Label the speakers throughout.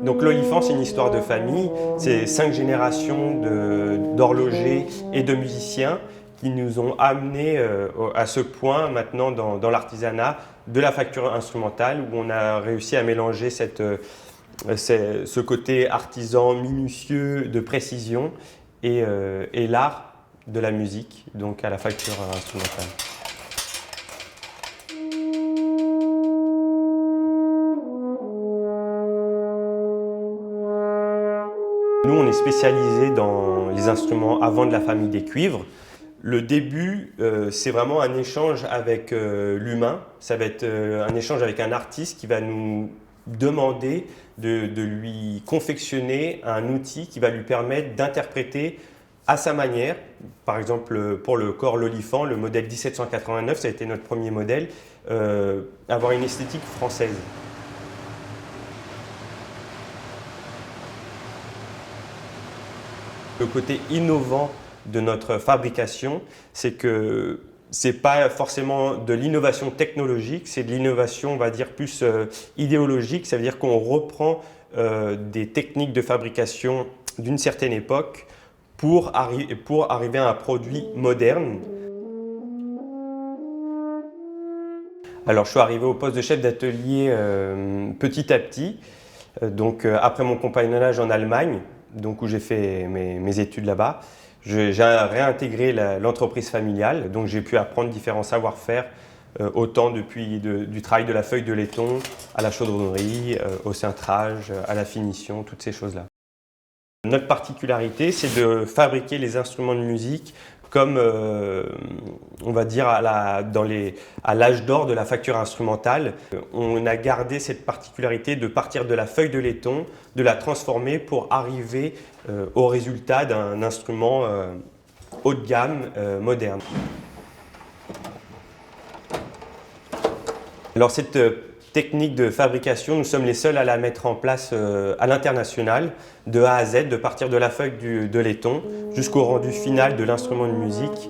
Speaker 1: Donc l'Olifant, c'est une histoire de famille, c'est 5 générations d'horlogers et de musiciens qui nous ont amenés à ce point maintenant dans l'artisanat de la facture instrumentale où on a réussi à mélanger ce côté artisan minutieux de précision et l'art de la musique, donc à la facture instrumentale. Nous, on est spécialisé dans les instruments avant de la famille des cuivres. Le début, c'est vraiment un échange avec l'humain. Ça va être un échange avec un artiste qui va nous demander de lui confectionner un outil qui va lui permettre d'interpréter à sa manière. Par exemple, pour le corps l'Olifant, le modèle 1789, ça a été notre premier modèle, avoir une esthétique française. Le côté innovant de notre fabrication, c'est que ce n'est pas forcément de l'innovation technologique, c'est de l'innovation, on va dire, plus idéologique. Ça veut dire qu'on reprend des techniques de fabrication d'une certaine époque pour arriver à un produit moderne. Alors, je suis arrivé au poste de chef d'atelier petit à petit. Après mon compagnonnage en Allemagne, donc où j'ai fait mes études là-bas, j'ai réintégré l'entreprise familiale, donc j'ai pu apprendre différents savoir-faire, autant du travail de la feuille de laiton à la chaudronnerie, au cintrage, à la finition, toutes ces choses-là. Notre particularité, c'est de fabriquer les instruments de musique comme, on va dire, à l'âge d'or de la facture instrumentale. On a gardé cette particularité de partir de la feuille de laiton, de la transformer pour arriver au résultat d'un instrument haut de gamme, moderne. Alors cette technique de fabrication, nous sommes les seuls à la mettre en place à l'international, de A à Z, de partir de la feuille de laiton jusqu'au rendu final de l'instrument de musique.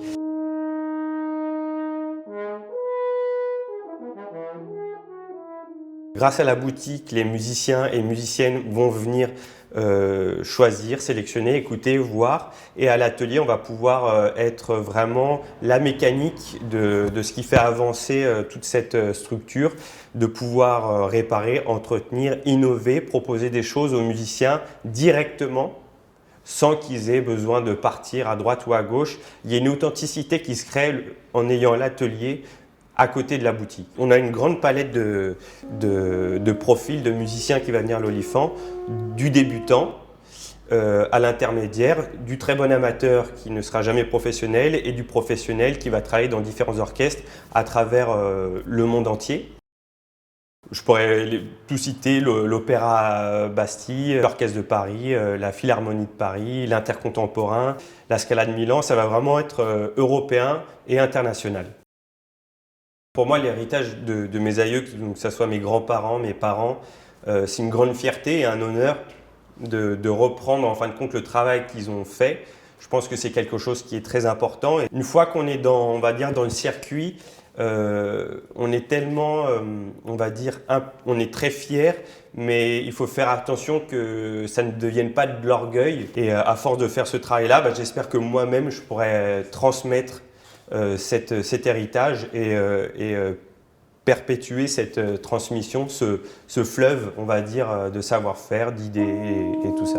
Speaker 1: Grâce à la boutique, les musiciens et musiciennes vont venir choisir, sélectionner, écouter, voir. Et à l'atelier, on va pouvoir être vraiment la mécanique de ce qui fait avancer toute cette structure, de pouvoir réparer, entretenir, innover, proposer des choses aux musiciens directement, sans qu'ils aient besoin de partir à droite ou à gauche. Il y a une authenticité qui se crée en ayant l'atelier à côté de la boutique. On a une grande palette de profils de musiciens qui va venir à l'Olifant, du débutant à l'intermédiaire, du très bon amateur qui ne sera jamais professionnel et du professionnel qui va travailler dans différents orchestres à travers le monde entier. Je pourrais tout citer, l'Opéra Bastille, l'Orchestre de Paris, la Philharmonie de Paris, l'Intercontemporain, la Scala de Milan. Ça va vraiment être européen et international. Pour moi, l'héritage de mes aïeux, que ce soit mes grands-parents, mes parents, c'est une grande fierté et un honneur de reprendre en fin de compte le travail qu'ils ont fait. Je pense que c'est quelque chose qui est très important. Et une fois qu'on est on va dire, dans le circuit, on est tellement, on va dire, on est très fiers, mais il faut faire attention que ça ne devienne pas de l'orgueil. Et à force de faire ce travail-là, j'espère que moi-même, je pourrai transmettre cet héritage et perpétuer cette transmission, ce fleuve, on va dire, de savoir-faire, d'idées et tout ça.